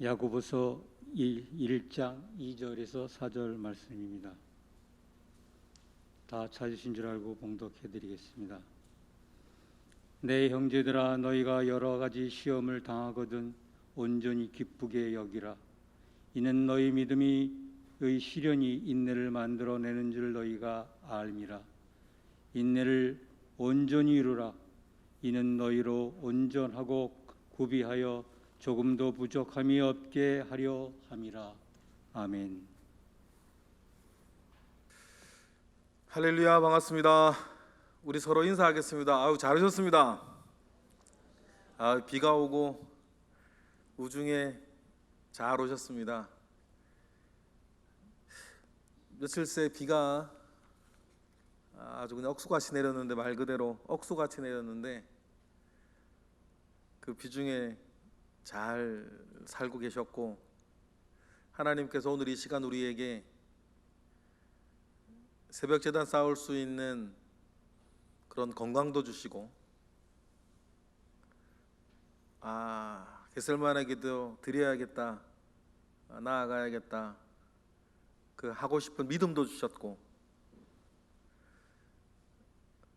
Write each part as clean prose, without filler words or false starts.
야고보서 1장 2절에서 4절 말씀입니다. 다 찾으신 줄 알고 봉독해 드리겠습니다. 내 형제들아, 너희가 여러 가지 시험을 당하거든 온전히 기쁘게 여기라. 이는 너희 믿음의 시련이 인내를 만들어내는 줄 너희가 알미라. 인내를 온전히 이루라. 이는 너희로 온전하고 구비하여 조금도 부족함이 없게 하려 함이라. 아멘. 할렐루야, 반갑습니다. 우리 서로 인사하겠습니다. 아유, 잘하셨습니다. 비가 오고 우중에 잘 오셨습니다. 며칠 새 비가 아주 그냥 억수같이 내렸는데, 말 그대로 억수같이 내렸는데 그 비 중에 잘 살고 계셨고, 하나님께서 오늘 이 시간 우리에게 새벽 제단 쌓을 수 있는 그런 건강도 주시고, 게셀마네 기도 드려야겠다, 나아가야겠다, 그 하고 싶은 믿음도 주셨고,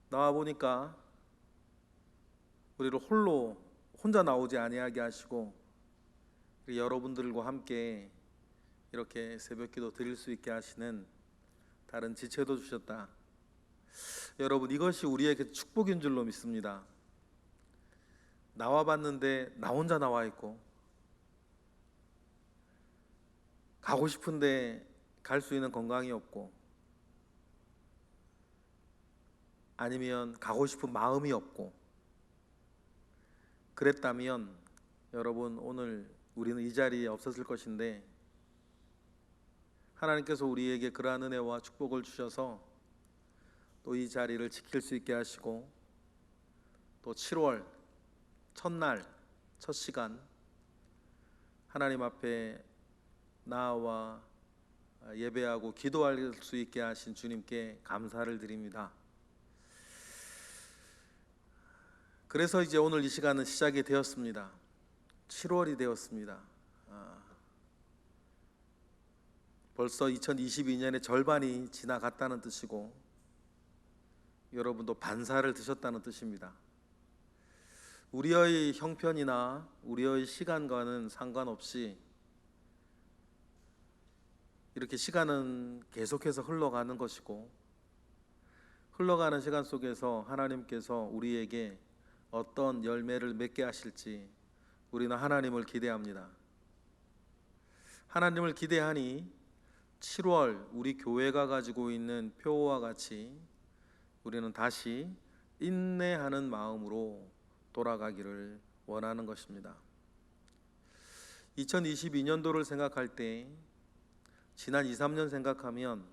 나와 보니까 우리를 혼자 나오지 아니하게 하시고, 여러분들과 함께 이렇게 새벽기도 드릴 수 있게 하시는 다른 지체도 주셨다. 여러분, 이것이 우리에게 축복인 줄로 믿습니다. 나와 봤는데 나 혼자 나와 있고, 가고 싶은데 갈 수 있는 건강이 없고, 아니면 가고 싶은 마음이 없고, 그랬다면 여러분, 오늘 우리는 이 자리에 없었을 것인데, 하나님께서 우리에게 그러한 은혜와 축복을 주셔서 또 이 자리를 지킬 수 있게 하시고, 또 7월 첫날 첫 시간 하나님 앞에 나와 예배하고 기도할 수 있게 하신 주님께 감사를 드립니다. 그래서 이제 오늘 이 시간은 시작이 되었습니다. 7월이 되었습니다. 벌써 2022년의 절반이 지나갔다는 뜻이고, 여러분도 반사를 드셨다는 뜻입니다. 우리의 형편이나 우리의 시간과는 상관없이 이렇게 시간은 계속해서 흘러가는 것이고, 흘러가는 시간 속에서 하나님께서 우리에게 어떤 열매를 맺게 하실지 우리는 하나님을 기대합니다. 하나님을 기대하니 7월 우리 교회가 가지고 있는 표어와 같이 우리는 다시 인내하는 마음으로 돌아가기를 원하는 것입니다. 2022년도를 생각할 때 지난 2, 3년 생각하면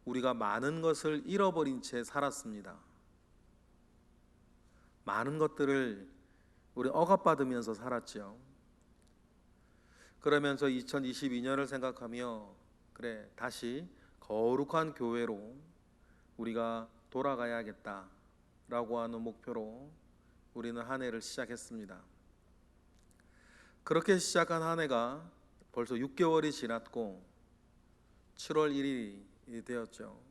우리가 많은 것을 잃어버린 채 살았습니다. 많은 것들을 우리 억압받으면서 살았죠. 그러면서 2022년을 생각하며, 그래, 다시 거룩한 교회로 우리가 돌아가야겠다라고 하는 목표로 우리는 한 해를 시작했습니다. 그렇게 시작한 한 해가 벌써 6개월이 지났고 7월 1일이 되었죠.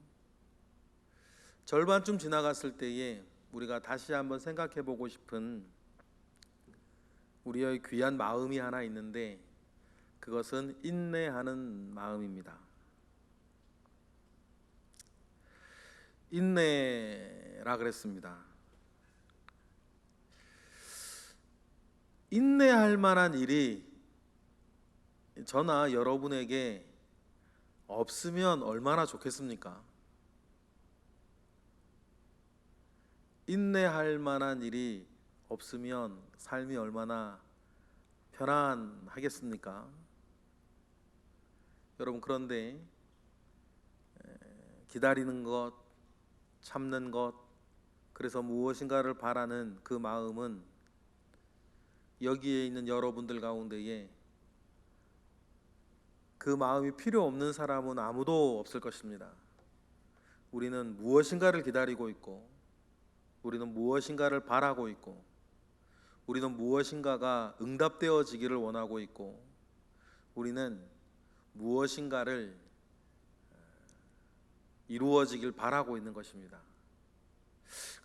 절반쯤 지나갔을 때에 우리가 다시 한번 생각해 보고 싶은 우리의 귀한 마음이 하나 있는데, 그것은 인내하는 마음입니다. 인내라 그랬습니다. 인내할 만한 일이 저나 여러분에게 없으면 얼마나 좋겠습니까? 인내할 만한 일이 없으면 삶이 얼마나 편안하겠습니까? 여러분, 그런데 기다리는 것, 참는 것, 그래서 무엇인가를 바라는 그 마음은 여기에 있는 여러분들 가운데에 그 마음이 필요 없는 사람은 아무도 없을 것입니다. 우리는 무엇인가를 기다리고 있고, 우리는 무엇인가를 바라고 있고, 우리는 무엇인가가 응답되어지기를 원하고 있고, 우리는 무엇인가를 이루어지길 바라고 있는 것입니다.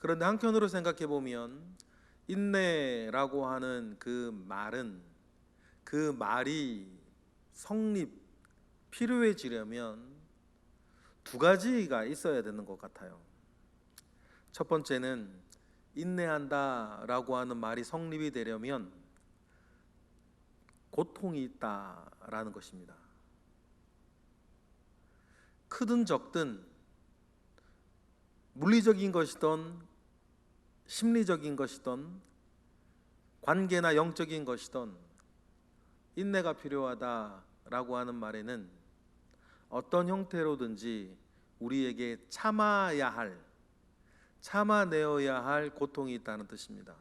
그런데 한편으로 생각해 보면 인내라고 하는 그 말은, 그 말이 필요해지려면 두 가지가 있어야 되는 것 같아요. 첫 번째는 인내한다라고 하는 말이 성립이 되려면 고통이 있다라는 것입니다. 크든 적든 물리적인 것이든 심리적인 것이든 관계나 영적인 것이든 인내가 필요하다라고 하는 말에는 어떤 형태로든지 우리에게 참아내어야 할 고통이 있다는 뜻입니다.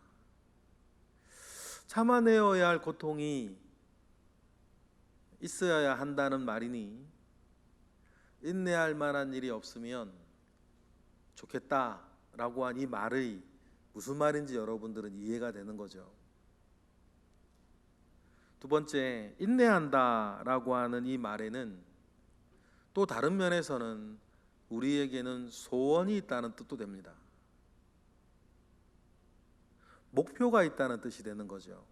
참아내어야 할 고통이 있어야 한다는 말이니 인내할 만한 일이 없으면 좋겠다라고 한 이 말의 무슨 말인지 여러분들은 이해가 되는 거죠. 두 번째, 인내한다라고 하는 이 말에는 또 다른 면에서는 우리에게는 소원이 있다는 뜻도 됩니다. 목표가 있다는 뜻이 되는 거죠.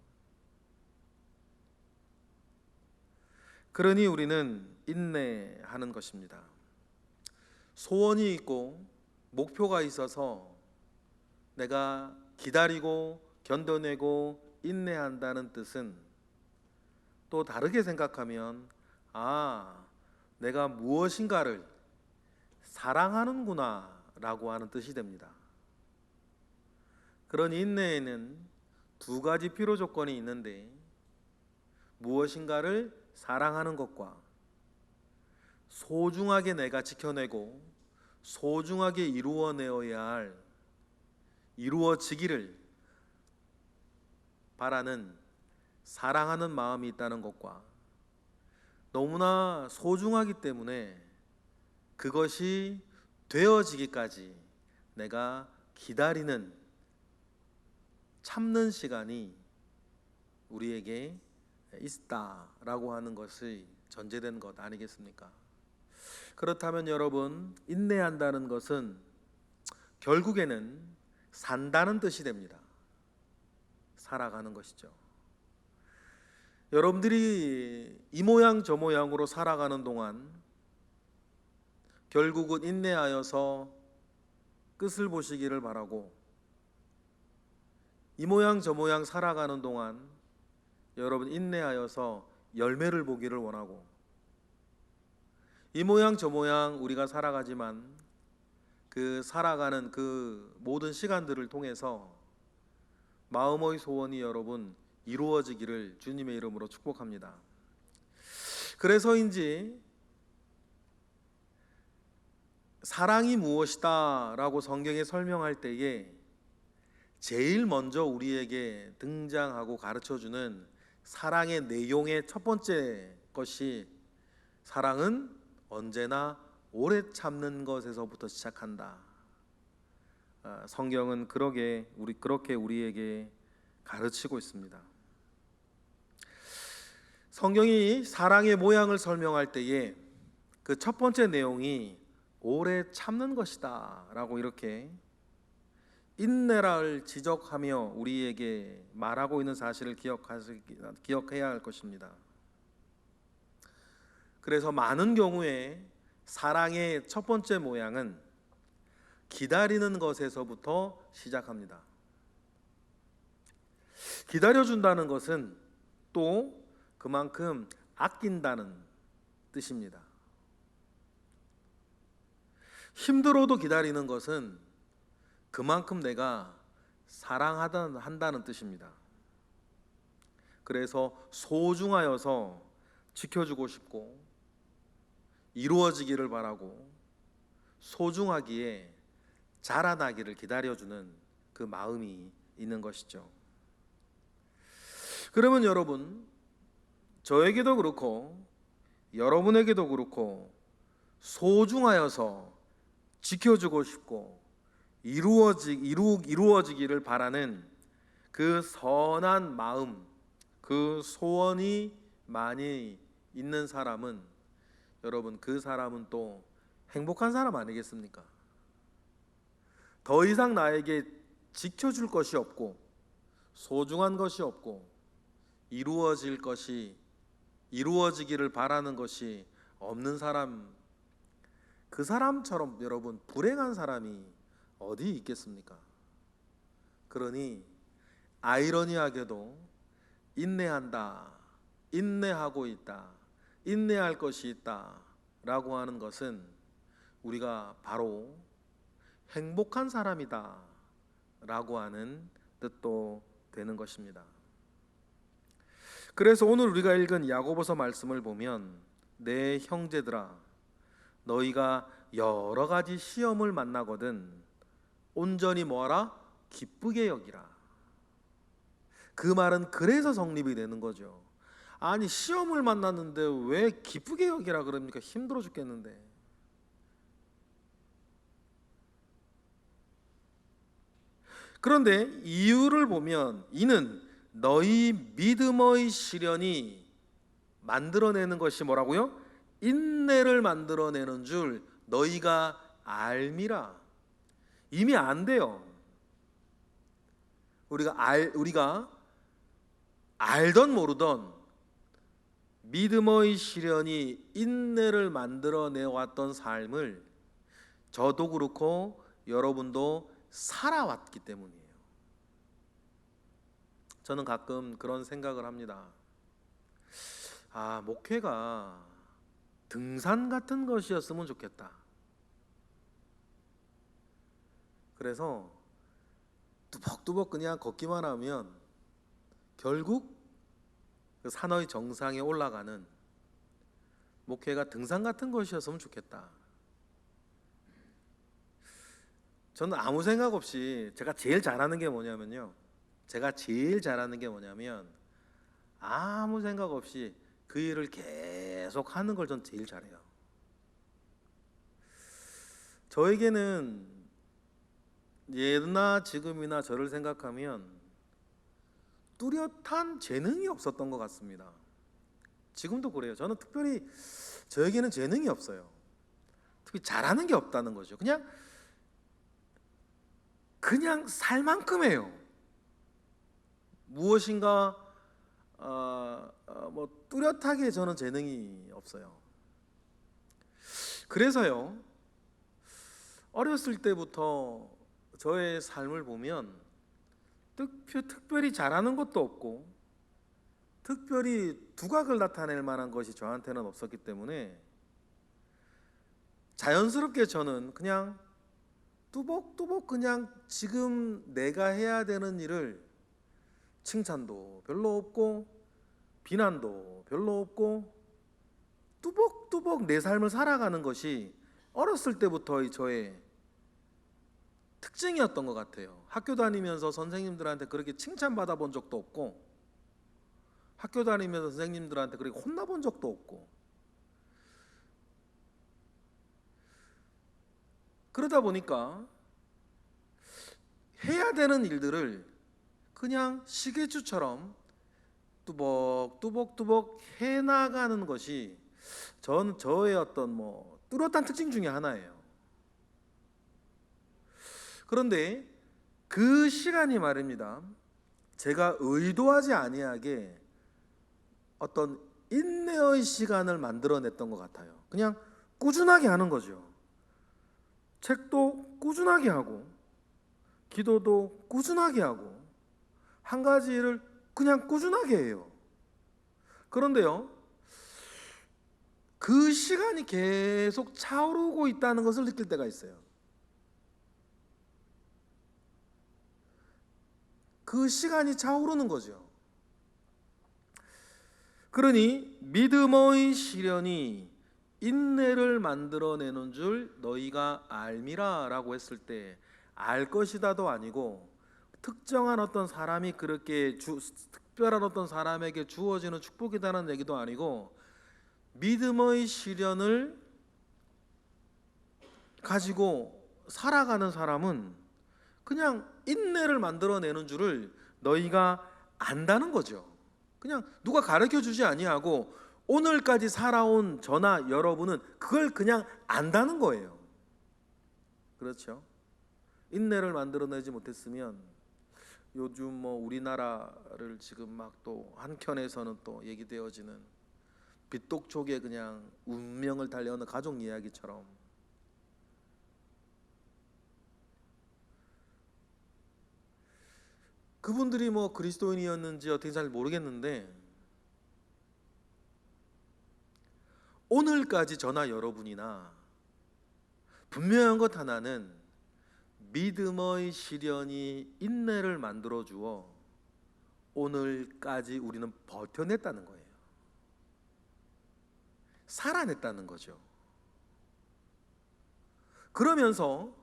그러니 우리는 인내하는 것입니다. 소원이 있고 목표가 있어서 내가 기다리고 견뎌내고 인내한다는 뜻은 또 다르게 생각하면 내가 무엇인가를 사랑하는구나 라고 하는 뜻이 됩니다. 그런 인내에는 두 가지 필요 조건이 있는데 무엇인가를 사랑하는 것과 소중하게 내가 지켜내고 소중하게 이루어지기를 바라는 사랑하는 마음이 있다는 것과 너무나 소중하기 때문에 그것이 되어지기까지 내가 기다리는 참는 시간이 우리에게 있다라고 하는 것이 전제된 것 아니겠습니까? 그렇다면 여러분, 인내한다는 것은 결국에는 산다는 뜻이 됩니다. 살아가는 것이죠. 여러분들이 이 모양 저 모양으로 살아가는 동안 결국은 인내하여서 끝을 보시기를 바라고, 이 모양 저 모양 살아가는 동안 여러분 인내하여서 열매를 보기를 원하고, 이 모양 저 모양 우리가 살아가지만 그 살아가는 그 모든 시간들을 통해서 마음의 소원이 여러분 이루어지기를 주님의 이름으로 축복합니다. 그래서인지 사랑이 무엇이다 라고 성경에 설명할 때에 제일 먼저 우리에게 등장하고 가르쳐주는 사랑의 내용의 첫 번째 것이, 사랑은 언제나 오래 참는 것에서부터 시작한다. 성경은 그렇게 우리에게 가르치고 있습니다. 성경이 사랑의 모양을 설명할 때에 그 첫 번째 내용이 오래 참는 것이다 라고 이렇게 인내를 지적하며 우리에게 말하고 있는 사실을 기억해야 할 것입니다. 그래서 많은 경우에 사랑의 첫 번째 모양은 기다리는 것에서부터 시작합니다. 기다려준다는 것은 또 그만큼 아낀다는 뜻입니다. 힘들어도 기다리는 것은 그만큼 내가 사랑한다는 뜻입니다. 그래서 소중하여서 지켜주고 싶고 이루어지기를 바라고 소중하기에 자라나기를 기다려주는 그 마음이 있는 것이죠. 그러면 여러분, 저에게도 그렇고 여러분에게도 그렇고 소중하여서 지켜주고 싶고 이루어지기를 바라는 그 선한 마음, 그 소원이 많이 있는 사람은, 여러분, 그 사람은 또 행복한 사람 아니겠습니까? 더 이상 나에게 지켜줄 것이 없고 소중한 것이 없고 이루어지기를 바라는 것이 없는 사람, 그 사람처럼 여러분 불행한 사람이 어디 있겠습니까? 그러니 아이러니하게도 인내한다, 인내하고 있다, 인내할 것이 있다 라고 하는 것은 우리가 바로 행복한 사람이다 라고 하는 뜻도 되는 것입니다. 그래서 오늘 우리가 읽은 야고보서 말씀을 보면, 내 형제들아 너희가 여러 가지 시험을 만나거든 온전히 뭐하라? 기쁘게 여기라. 그 말은 그래서 성립이 되는 거죠. 아니, 시험을 만났는데 왜 기쁘게 여기라 그럽니까? 힘들어 죽겠는데. 그런데 이유를 보면, 이는 너희 믿음의 시련이 만들어내는 것이 뭐라고요? 인내를 만들어내는 줄 너희가 알미라. 이미 안 돼요. 우리가 알던 모르던 믿음의 시련이 인내를 만들어내 왔던 삶을 저도 그렇고 여러분도 살아왔기 때문이에요. 저는 가끔 그런 생각을 합니다. 목회가 등산 같은 것이었으면 좋겠다. 그래서 뚜벅뚜벅 그냥 걷기만 하면 결국 그 산의 정상에 올라가는 목회가 등산 같은 것이었으면 좋겠다. 저는 아무 생각 없이 제가 제일 잘하는 게 뭐냐면 아무 생각 없이 그 일을 계속 하는 걸 전 제일 잘해요. 저에게는 예나 지금이나 저를 생각하면 뚜렷한 재능이 없었던 것 같습니다. 지금도 그래요. 저는 특별히 저에게는 재능이 없어요. 특히 잘하는 게 없다는 거죠. 그냥 살 만큼 해요. 무엇인가 뚜렷하게 저는 재능이 없어요. 그래서요, 어렸을 때부터 저의 삶을 보면 특별히 잘하는 것도 없고 특별히 두각을 나타낼 만한 것이 저한테는 없었기 때문에 자연스럽게 저는 그냥 뚜벅뚜벅 그냥 지금 내가 해야 되는 일을 칭찬도 별로 없고 비난도 별로 없고 뚜벅뚜벅 내 삶을 살아가는 것이 어렸을 때부터의 저의 특징이었던 것 같아요. 학교 다니면서 선생님들한테 그렇게 칭찬받아 본 적도 없고 학교 다니면서 선생님들한테 그렇게 혼나본 적도 없고, 그러다 보니까 해야 되는 일들을 그냥 시계추처럼 뚜벅뚜벅 해나가는 것이 저의 어떤 뚜렷한 특징 중에 하나예요. 그런데 그 시간이 말입니다, 제가 의도하지 아니하게 어떤 인내의 시간을 만들어냈던 것 같아요. 그냥 꾸준하게 하는 거죠. 책도 꾸준하게 하고 기도도 꾸준하게 하고 한 가지 일을 그냥 꾸준하게 해요. 그런데요, 그 시간이 계속 차오르고 있다는 것을 느낄 때가 있어요. 그 시간이 차오르는 거죠. 그러니 믿음의 시련이 인내를 만들어내는 줄 너희가 알미라 라고 했을 때, 알 것이다도 아니고 특정한 어떤 사람이 그렇게 특별한 어떤 사람에게 주어지는 축복이다는 얘기도 아니고, 믿음의 시련을 가지고 살아가는 사람은 그냥 인내를 만들어내는 줄을 너희가 안다는 거죠. 그냥 누가 가르쳐 주지 아니하고 오늘까지 살아온 저나 여러분은 그걸 그냥 안다는 거예요. 그렇죠? 인내를 만들어내지 못했으면 요즘 뭐 우리나라를 지금 막 또 한켠에서는 또 얘기되어지는 빚독촉에 그냥 운명을 달려오는 가족 이야기처럼 그분들이 뭐 그리스도인이었는지 어떻게 잘 모르겠는데 오늘까지 저나 여러분이나 분명한 것 하나는 믿음의 시련이 인내를 만들어 주어 오늘까지 우리는 버텨냈다는 거예요. 살아냈다는 거죠. 그러면서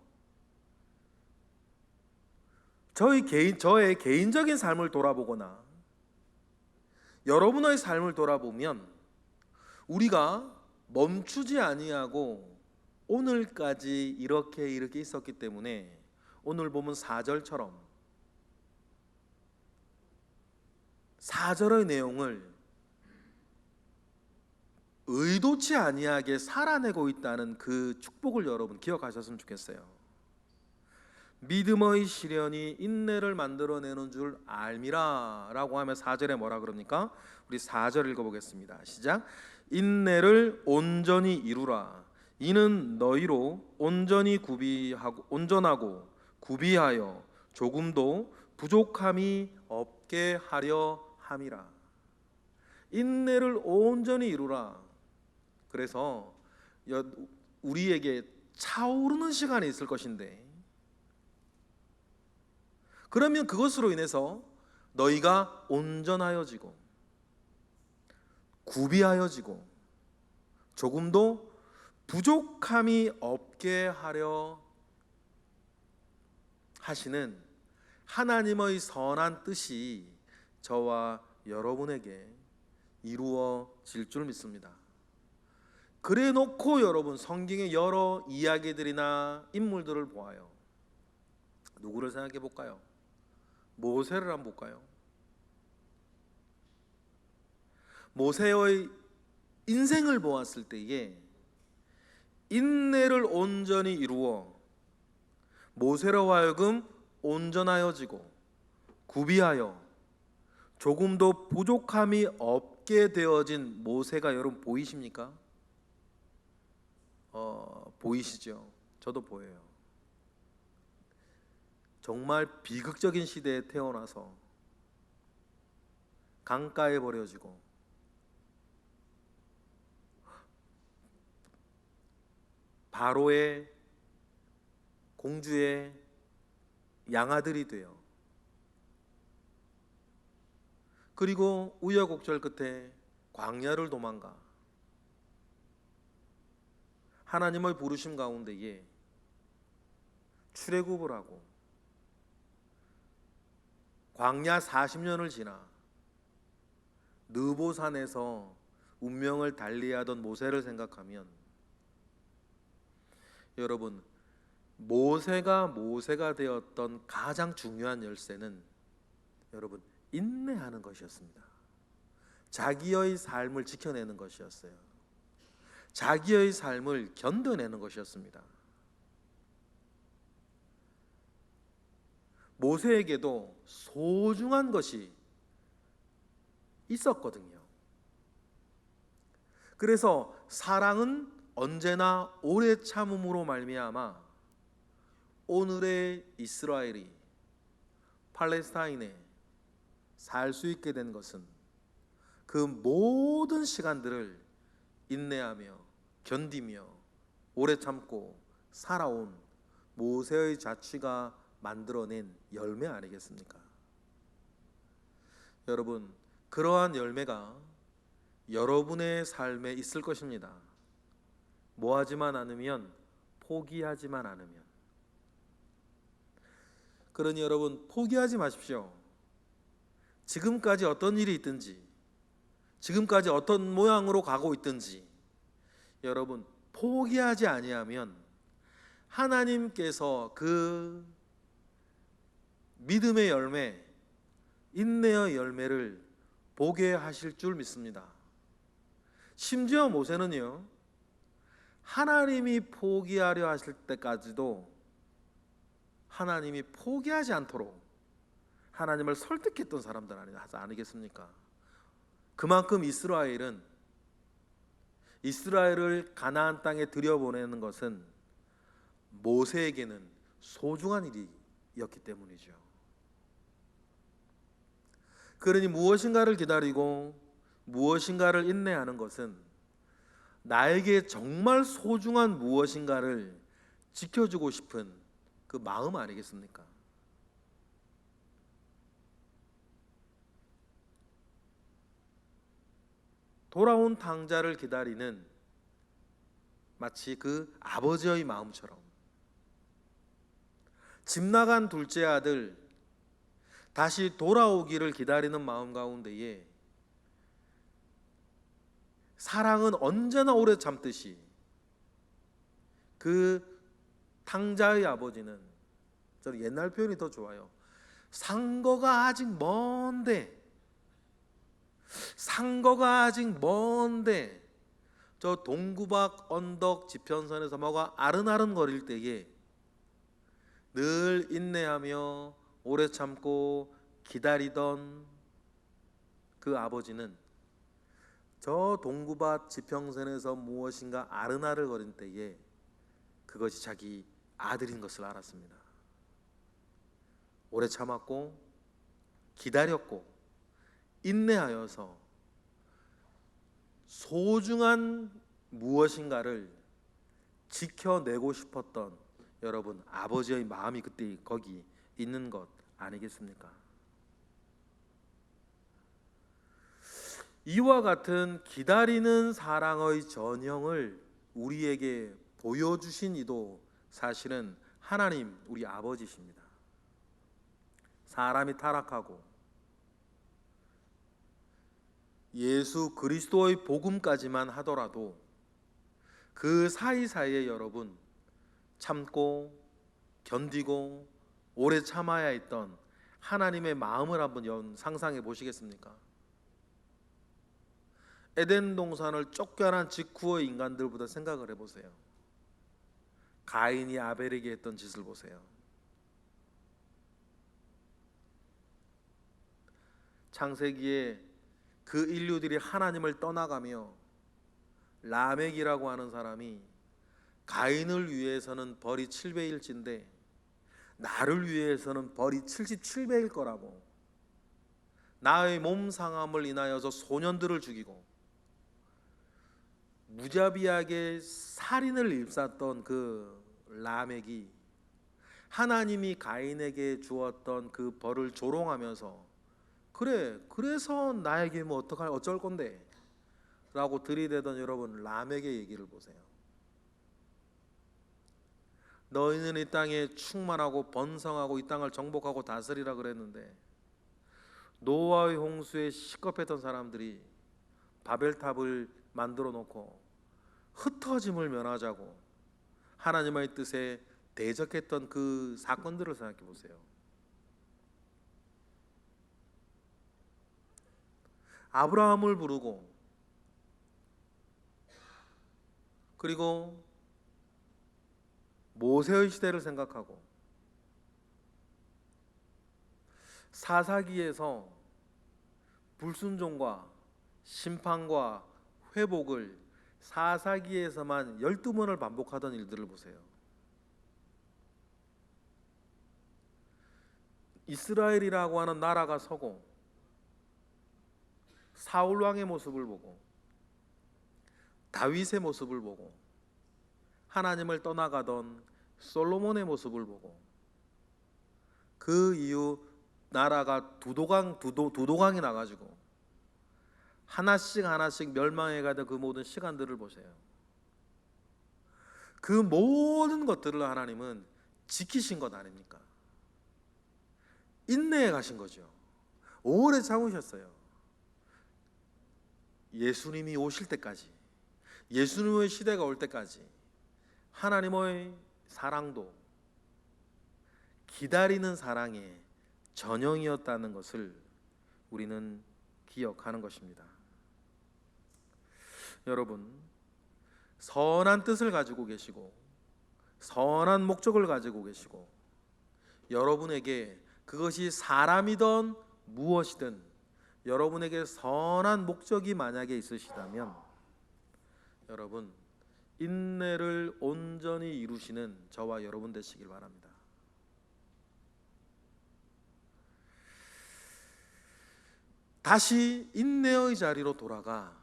저의 개인적인 삶을 돌아보거나 여러분의 삶을 돌아보면 우리가 멈추지 아니하고 오늘까지 이렇게 있었기 때문에 오늘 보면 4절처럼 4절의 내용을 의도치 아니하게 살아내고 있다는 그 축복을 여러분 기억하셨으면 좋겠어요. 믿음의 시련이 인내를 만들어내는 줄 알미라 라고 하면 4절에 뭐라 그럽니까? 우리 4절 읽어보겠습니다. 시작. 인내를 온전히 이루라. 이는 너희로 온전하고 구비하여 조금도 부족함이 없게 하려 함이라. 인내를 온전히 이루라. 그래서 우리에게 차오르는 시간이 있을 것인데 그러면 그것으로 인해서 너희가 온전하여지고 구비하여지고 조금도 부족함이 없게 하려 하시는 하나님의 선한 뜻이 저와 여러분에게 이루어질 줄 믿습니다. 그래 놓고 여러분 성경의 여러 이야기들이나 인물들을 보아요. 누구를 생각해 볼까요? 모세를 한번 볼까요? 모세의 인생을 보았을 때에 인내를 온전히 이루어 모세로 하여금 온전하여지고 구비하여 조금도 부족함이 없게 되어진 모세가 여러분 보이십니까? 보이시죠? 저도 보여요. 정말 비극적인 시대에 태어나서 강가에 버려지고 바로의 공주의 양아들이 되어 그리고 우여곡절 끝에 광야를 도망가 하나님의 부르심 가운데에 출애굽을 하고 광야 40년을 지나 느보산에서 운명을 달리하던 모세를 생각하면 여러분 모세가 되었던 가장 중요한 열쇠는 여러분 인내하는 것이었습니다. 자기의 삶을 지켜내는 것이었어요. 자기의 삶을 견뎌내는 것이었습니다. 모세에게도 소중한 것이 있었거든요. 그래서 사랑은 언제나 오래 참음으로 말미암아 오늘의 이스라엘이 팔레스타인에 살 수 있게 된 것은 그 모든 시간들을 인내하며 견디며 오래 참고 살아온 모세의 자취가 만들어낸 열매 아니겠습니까? 여러분, 그러한 열매가 여러분의 삶에 있을 것입니다. 뭐하지만 않으면, 포기하지만 않으면. 그러니 여러분 포기하지 마십시오. 지금까지 어떤 일이 있든지, 지금까지 어떤 모양으로 가고 있든지 여러분 포기하지 아니하면 하나님께서 그 믿음의 열매, 인내의 열매를 보게 하실 줄 믿습니다. 심지어 모세는요, 하나님이 포기하려 하실 때까지도 하나님이 포기하지 않도록 하나님을 설득했던 사람들 아니겠습니까? 그만큼 이스라엘을 가나안 땅에 들여보내는 것은 모세에게는 소중한 일이었기 때문이죠. 그러니 무엇인가를 기다리고 무엇인가를 인내하는 것은 나에게 정말 소중한 무엇인가를 지켜주고 싶은 그 마음 아니겠습니까? 돌아온 탕자를 기다리는 마치 그 아버지의 마음처럼, 집 나간 둘째 아들 다시 돌아오기를 기다리는 마음 가운데에 사랑은 언제나 오래 참듯이 그 탕자의 아버지는, 저는 옛날 표현이 더 좋아요. 상거가 아직 먼데 저 동구박 언덕 지편선에서 뭐가 아른아른 거릴 때에 늘 인내하며 오래 참고 기다리던 그 아버지는 저 동구밭 지평선에서 무엇인가 아른아른 거릴 때에 그것이 자기 아들인 것을 알았습니다. 오래 참았고 기다렸고 인내하여서 소중한 무엇인가를 지켜내고 싶었던 여러분, 아버지의 마음이 그때 거기 있는 것 아니겠습니까? 이와 같은 기다리는 사랑의 전형을 우리에게 보여주신 이도 사실은 하나님, 우리 아버지십니다. 사람이 타락하고 예수 그리스도의 복음까지만 하더라도 그 사이사이에 여러분, 참고 견디고 오래 참아야 했던 하나님의 마음을 한번 상상해 보시겠습니까? 에덴 동산을 쫓겨난 직후의 인간들보다 생각을 해보세요. 가인이 아벨에게 했던 짓을 보세요. 창세기에 그 인류들이 하나님을 떠나가며 라멕이라고 하는 사람이 가인을 위해서는 벌이 7배일진데 나를 위해서는 벌이 77배일 거라고, 나의 몸 상함을 인하여서 소년들을 죽이고 무자비하게 살인을 일삼았던 그 라멕이 하나님이 가인에게 주었던 그 벌을 조롱하면서 그래서 나에게 뭐 어쩔 건데 라고 들이대던 여러분, 라멕의 얘기를 보세요. 너희는 이 땅에 충만하고 번성하고 이 땅을 정복하고 다스리라 그랬는데 노아의 홍수에 시겁했던 사람들이 바벨탑을 만들어 놓고 흩어짐을 면하자고 하나님의 뜻에 대적했던 그 사건들을 생각해 보세요. 아브라함을 부르고 그리고 모세의 시대를 생각하고 사사기에서 불순종과 심판과 회복을 사사기에서만 12번을 반복하던 일들을 보세요. 이스라엘이라고 하는 나라가 서고 사울 왕의 모습을 보고 다윗의 모습을 보고 하나님을 떠나가던 솔로몬의 모습을 보고 그 이후 나라가 두 도강이 나가지고 하나씩 멸망해가던 그 모든 시간들을 보세요. 그 모든 것들을 하나님은 지키신 것 아닙니까? 인내해 가신 거죠. 오래 참으셨어요. 예수님이 오실 때까지, 예수님의 시대가 올 때까지 하나님의 사랑도 기다리는 사랑의 전형이었다는 것을 우리는 기억하는 것입니다. 여러분, 선한 뜻을 가지고 계시고 선한 목적을 가지고 계시고 여러분에게 그것이 사람이든 무엇이든 여러분에게 선한 목적이 만약에 있으시다면 여러분, 인내를 온전히 이루시는 저와 여러분 되시길 바랍니다. 다시 인내의 자리로 돌아가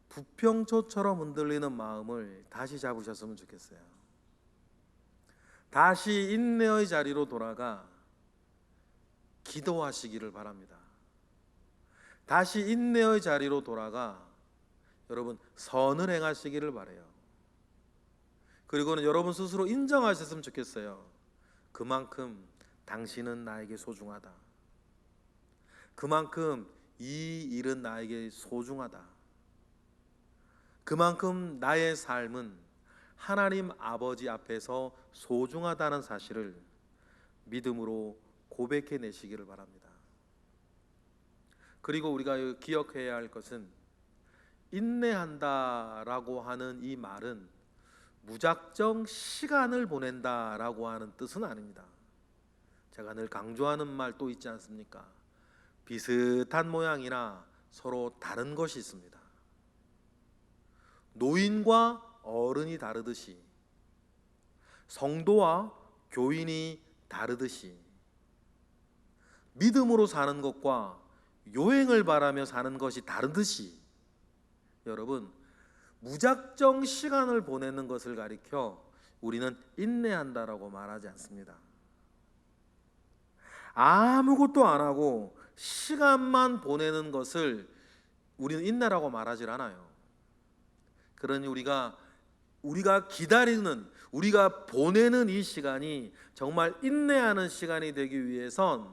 부평초처럼 흔들리는 마음을 다시 잡으셨으면 좋겠어요. 다시 인내의 자리로 돌아가 기도하시기를 바랍니다. 다시 인내의 자리로 돌아가 여러분 선을 행하시기를 바라요. 그리고는 여러분 스스로 인정하셨으면 좋겠어요. 그만큼 당신은 나에게 소중하다. 그만큼 이 일은 나에게 소중하다. 그만큼 나의 삶은 하나님 아버지 앞에서 소중하다는 사실을 믿음으로 고백해 내시기를 바랍니다. 그리고 우리가 기억해야 할 것은 인내한다라고 하는 이 말은 무작정 시간을 보낸다라고 하는 뜻은 아닙니다. 제가 늘 강조하는 말 또 있지 않습니까? 비슷한 모양이나 서로 다른 것이 있습니다. 노인과 어른이 다르듯이 성도와 교인이 다르듯이 믿음으로 사는 것과 요행을 바라며 사는 것이 다르듯이 여러분 무작정 시간을 보내는 것을 가리켜 우리는 인내한다라고 말하지 않습니다. 아무것도 안 하고 시간만 보내는 것을 우리는 인내라고 말하지 않아요. 그러니 우리가 기다리는, 우리가 보내는 이 시간이 정말 인내하는 시간이 되기 위해선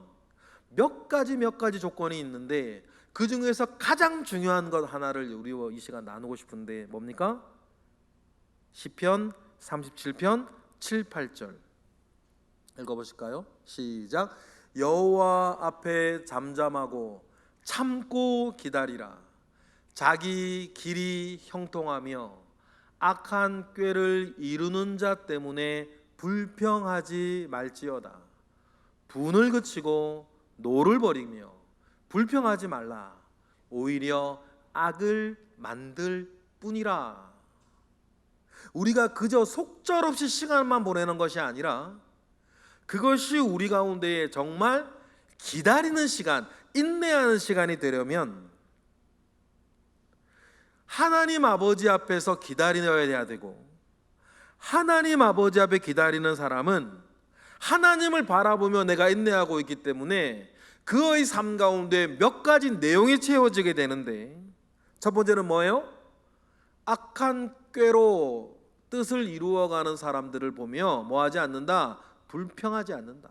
몇 가지 조건이 있는데 그 중에서 가장 중요한 것 하나를 우리와 이 시간 나누고 싶은데 뭡니까? 시편 37편 7, 8절 읽어보실까요? 시작. 여호와 앞에 잠잠하고 참고 기다리라. 자기 길이 형통하며 악한 꾀를 이루는 자 때문에 불평하지 말지어다. 분을 그치고 노를 버리며 불평하지 말라. 오히려 악을 만들 뿐이라. 우리가 그저 속절없이 시간만 보내는 것이 아니라 그것이 우리 가운데에 정말 기다리는 시간, 인내하는 시간이 되려면 하나님 아버지 앞에서 기다려야 되고, 하나님 아버지 앞에 기다리는 사람은 하나님을 바라보며 내가 인내하고 있기 때문에 그의 삶 가운데 몇 가지 내용이 채워지게 되는데, 첫 번째는 뭐예요? 악한 꾀로 뜻을 이루어가는 사람들을 보며 뭐하지 않는다? 불평하지 않는다.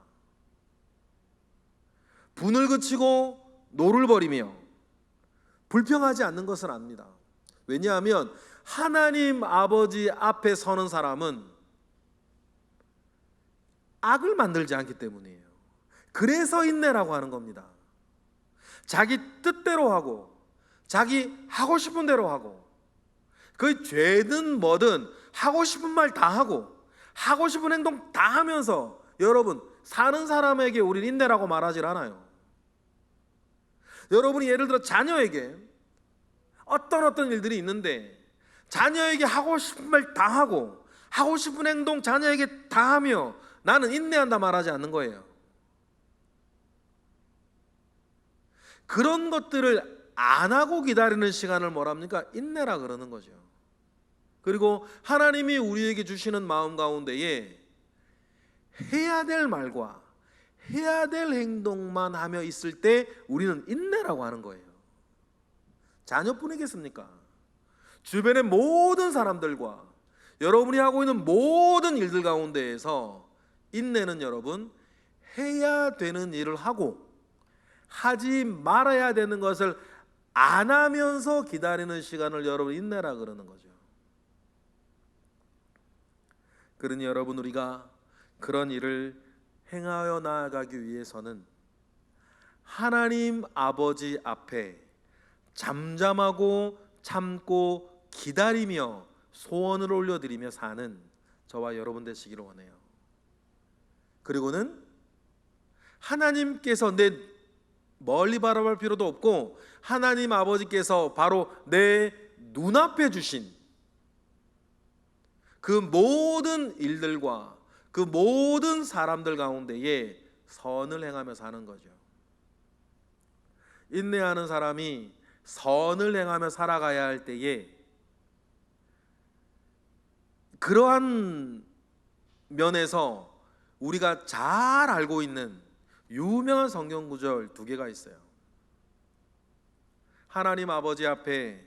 분을 그치고 노를 버리며 불평하지 않는 것을 압니다. 왜냐하면 하나님 아버지 앞에 서는 사람은 악을 만들지 않기 때문이에요. 그래서 인내라고 하는 겁니다. 자기 뜻대로 하고 자기 하고 싶은 대로 하고 그 죄든 뭐든 하고 싶은 말 다 하고 하고 싶은 행동 다 하면서 여러분 사는 사람에게 우리는 인내라고 말하지 않아요. 여러분이 예를 들어 자녀에게 어떤 일들이 있는데 자녀에게 하고 싶은 말 다 하고 하고 싶은 행동 자녀에게 다 하며 나는 인내한다 말하지 않는 거예요. 그런 것들을 안 하고 기다리는 시간을 뭐랍니까? 인내라 그러는 거죠. 그리고 하나님이 우리에게 주시는 마음 가운데에 해야 될 말과 해야 될 행동만 하며 있을 때 우리는 인내라고 하는 거예요. 자녀뿐이겠습니까? 주변의 모든 사람들과 여러분이 하고 있는 모든 일들 가운데에서 인내는 여러분 해야 되는 일을 하고 하지 말아야 되는 것을 안 하면서 기다리는 시간을 여러분 인내라 그러는 거죠. 그러니 여러분 우리가 그런 일을 행하여 나아가기 위해서는 하나님 아버지 앞에 잠잠하고 참고 기다리며 소원을 올려드리며 사는 저와 여러분 되시기를 원해요. 그리고는 하나님께서 내 멀리 바라볼 필요도 없고 하나님 아버지께서 바로 내 눈앞에 주신 그 모든 일들과 그 모든 사람들 가운데에 선을 행하며 사는 거죠. 인내하는 사람이 선을 행하며 살아가야 할 때에 그러한 면에서 우리가 잘 알고 있는 유명한 성경 구절 두 개가 있어요. 하나님 아버지 앞에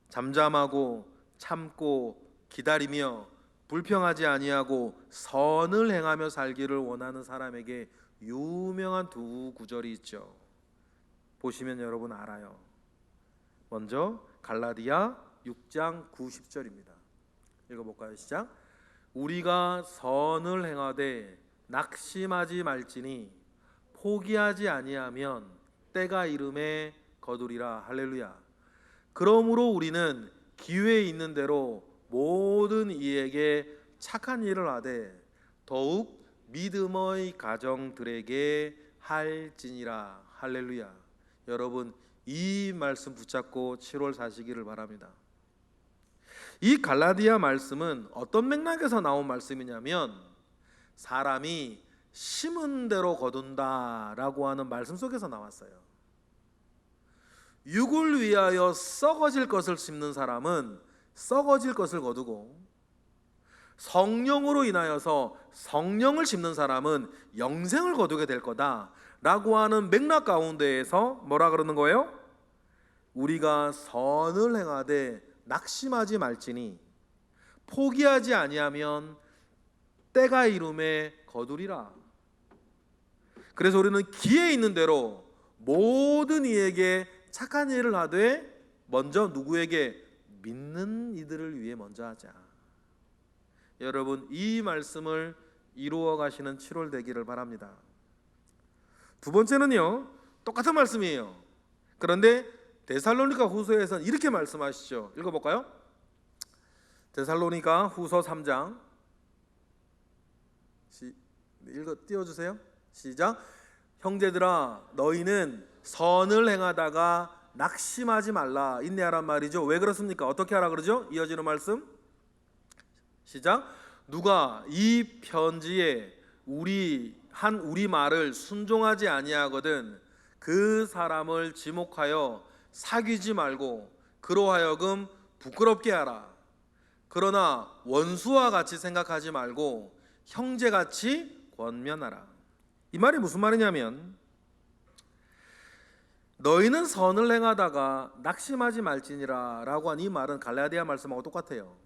잠잠하고 참고 기다리며 불평하지 아니하고 선을 행하며 살기를 원하는 사람에게 유명한 두 구절이 있죠. 보시면 여러분 알아요. 먼저 갈라디아 6장 90절입니다. 읽어볼까요? 시작. 우리가 선을 행하되 낙심하지 말지니 포기하지 아니하면 때가 이름에 거두리라. 할렐루야. 그러므로 우리는 기회 있는 대로 모든 이에게 착한 일을 하되 더욱 믿음의 가정들에게 할지니라. 할렐루야. 여러분 이 말씀 붙잡고 7월 사시기를 바랍니다. 이 갈라디아 말씀은 어떤 맥락에서 나온 말씀이냐면 사람이 심은 대로 거둔다라고 하는 말씀 속에서 나왔어요. 육을 위하여 썩어질 것을 심는 사람은 썩어질 것을 거두고 성령으로 인하여서 성령을 심는 사람은 영생을 거두게 될 거다라고 하는 맥락 가운데에서 뭐라 그러는 거예요? 우리가 선을 행하되 낙심하지 말지니 포기하지 아니하면 때가 이름에 거두리라. 그래서 우리는 기회 있는 대로 모든 이에게 착한 일을 하되 먼저 누구에게? 믿는 이들을 위해 먼저 하자. 여러분 이 말씀을 이루어 가시는 7월 되기를 바랍니다. 두 번째는요, 똑같은 말씀이에요. 그런데 데살로니가 후서에서는 이렇게 말씀하시죠. 읽어볼까요? 데살로니가 후서 3장 띄워주세요. 시작. 형제들아 너희는 선을 행하다가 낙심하지 말라. 인내하란 말이죠. 왜 그렇습니까? 어떻게 하라 그러죠? 이어지는 말씀 시작. 누가 이 편지에 우리 말을 순종하지 아니하거든 그 사람을 지목하여 사귀지 말고 그로 하여금 부끄럽게 하라. 그러나 원수와 같이 생각하지 말고 형제같이 권면하라. 이 말이 무슨 말이냐면 너희는 선을 행하다가 낙심하지 말지니라 라고 한 이 말은 갈라디아 말씀하고 똑같아요.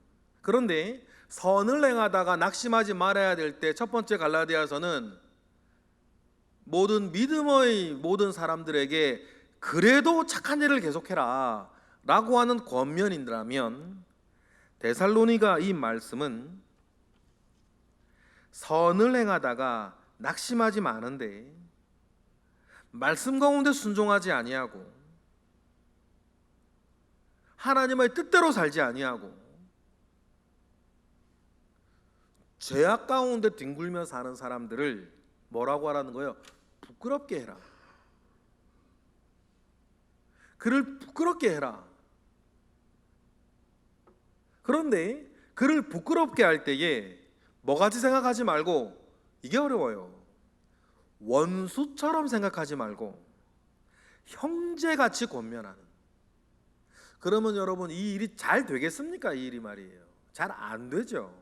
그런데 선을 행하다가 낙심하지 말아야 될 때 첫 번째 갈라디아서는 모든 믿음의 모든 사람들에게 그래도 착한 일을 계속해라 라고 하는 권면이라면 데살로니가 이 말씀은 선을 행하다가 낙심하지 마는데 말씀 가운데 순종하지 아니하고 하나님의 뜻대로 살지 아니하고 죄악 가운데 뒹굴며 사는 사람들을 뭐라고 하라는 거예요? 부끄럽게 해라. 그를 부끄럽게 해라. 그런데 그를 부끄럽게 할 때에 뭐같이 생각하지 말고, 이게 어려워요. 원수처럼 생각하지 말고 형제같이 권면하는. 그러면 여러분 이 일이 잘 되겠습니까? 이 일이 말이에요. 잘 안 되죠.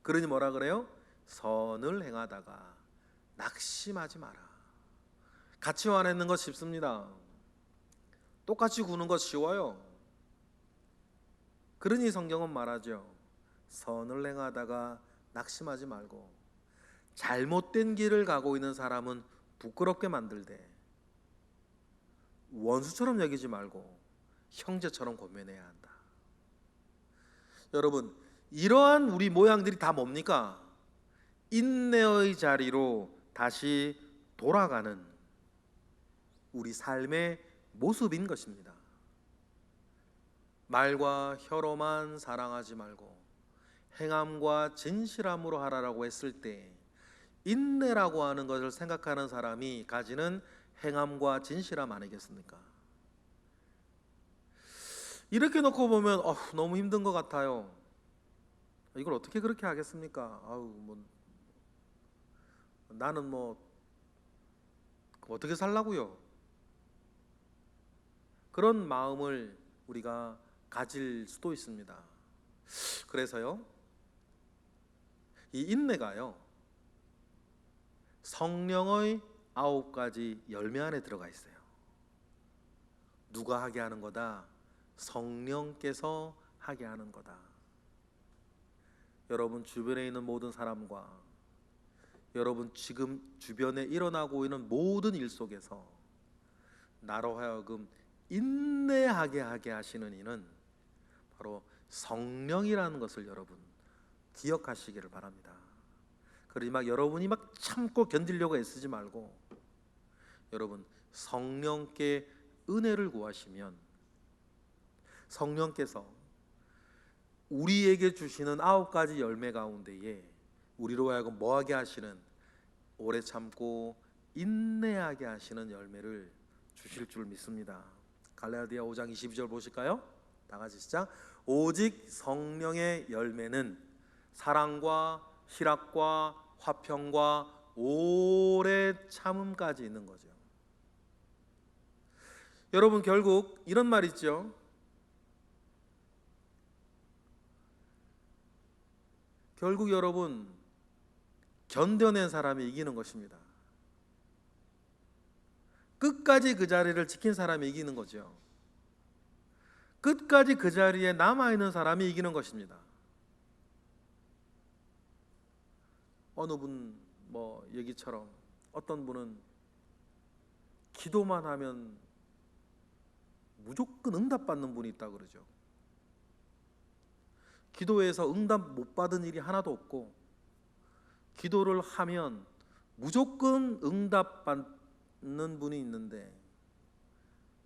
그러니 뭐라 그래요? 선을 행하다가 낙심하지 마라. 같이 화내는 거 쉽습니다. 똑같이 구는 거 쉬워요. 그러니 성경은 말하죠. 선을 행하다가 낙심하지 말고 잘못된 길을 가고 있는 사람은 부끄럽게 만들되 원수처럼 여기지 말고 형제처럼 권면해야 한다. 여러분 이러한 우리 모양들이 다 뭡니까? 인내의 자리로 다시 돌아가는 우리 삶의 모습인 것입니다. 말과 혀로만 사랑하지 말고 행함과 진실함으로 하라라고 했을 때 인내라고 하는 것을 생각하는 사람이 가지는 행함과 진실함 아니겠습니까? 이렇게 놓고 보면 너무 힘든 것 같아요. 이걸 어떻게 그렇게 하겠습니까? 나는 어떻게 살라고요? 그런 마음을 우리가 가질 수도 있습니다. 그래서요, 이 인내가요, 성령의 9가지 열매 안에 들어가 있어요. 누가 하게 하는 거다? 성령께서 하게 하는 거다. 여러분 주변에 있는 모든 사람과 여러분 지금 주변에 일어나고 있는 모든 일 속에서 나로 하여금 인내하게 하게 하시는 이는 바로 성령이라는 것을 여러분 기억하시기를 바랍니다. 그러니 여러분이 참고 견디려고 애쓰지 말고 여러분 성령께 은혜를 구하시면 성령께서 우리에게 주시는 9가지 열매 가운데에 우리로 하여금 뭐하게 하시는, 오래 참고 인내하게 하시는 열매를 주실 줄 믿습니다. 갈라디아 5장 22절 보실까요? 다 같이 시작. 오직 성령의 열매는 사랑과 희락과 화평과 오래 참음까지 있는 거죠. 여러분 결국 이런 말 있죠. 결국 여러분 견뎌낸 사람이 이기는 것입니다. 끝까지 그 자리를 지킨 사람이 이기는 거죠. 끝까지 그 자리에 남아있는 사람이 이기는 것입니다. 어느 분 얘기처럼 어떤 분은 기도만 하면 무조건 응답받는 분이 있다 그러죠. 기도에서 응답 못 받은 일이 하나도 없고 기도를 하면 무조건 응답받는 분이 있는데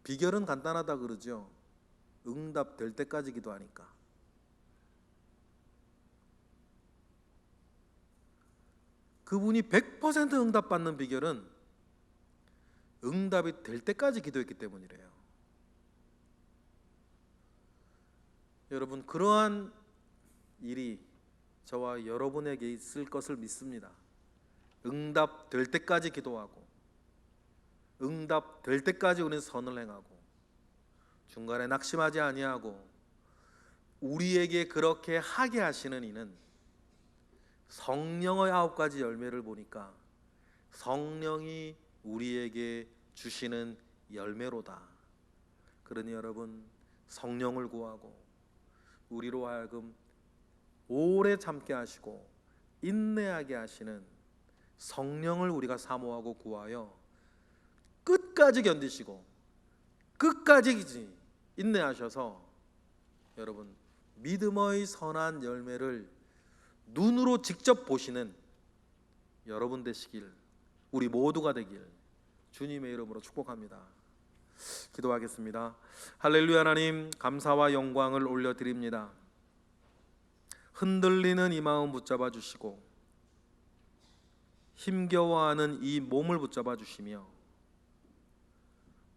비결은 간단하다 그러죠. 응답될 때까지 기도하니까. 그분이 100% 응답받는 비결은 응답이 될 때까지 기도했기 때문이래요. 여러분 그러한 일이 저와 여러분에게 있을 것을 믿습니다. 응답될 때까지 기도하고 응답될 때까지 우리는 선을 행하고 중간에 낙심하지 아니하고 우리에게 그렇게 하게 하시는 이는 성령의 9가지 열매를 보니까 성령이 우리에게 주시는 열매로다. 그러니 여러분 성령을 구하고 우리로 하여금 오래 참게 하시고 인내하게 하시는 성령을 우리가 사모하고 구하여 끝까지 견디시고 끝까지 인내하셔서 여러분 믿음의 선한 열매를 눈으로 직접 보시는 여러분 되시길, 우리 모두가 되길 주님의 이름으로 축복합니다. 기도하겠습니다. 할렐루야. 하나님 감사와 영광을 올려드립니다. 흔들리는 이 마음 붙잡아 주시고 힘겨워하는 이 몸을 붙잡아 주시며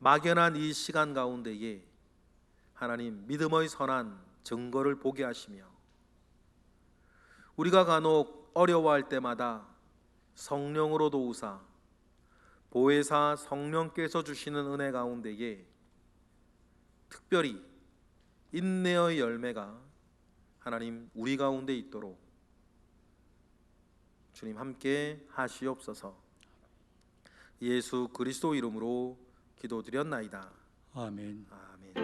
막연한 이 시간 가운데에 하나님 믿음의 선한 증거를 보게 하시며 우리가 간혹 어려워할 때마다 성령으로 도우사 보혜사 성령께서 주시는 은혜 가운데에 특별히 인내의 열매가 하나님 우리 가운데 있도록 주님 함께 하시옵소서. 예수 그리스도 이름으로 기도드렸나이다. 아멘. 아멘.